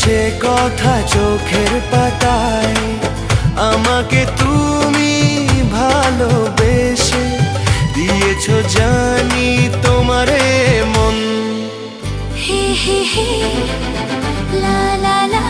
সে কথা চোখের পাতায়, আমাকে তুমি ভালোবেসে দিয়েছো জানি তোমারে মন। হে হে হে লা লা লা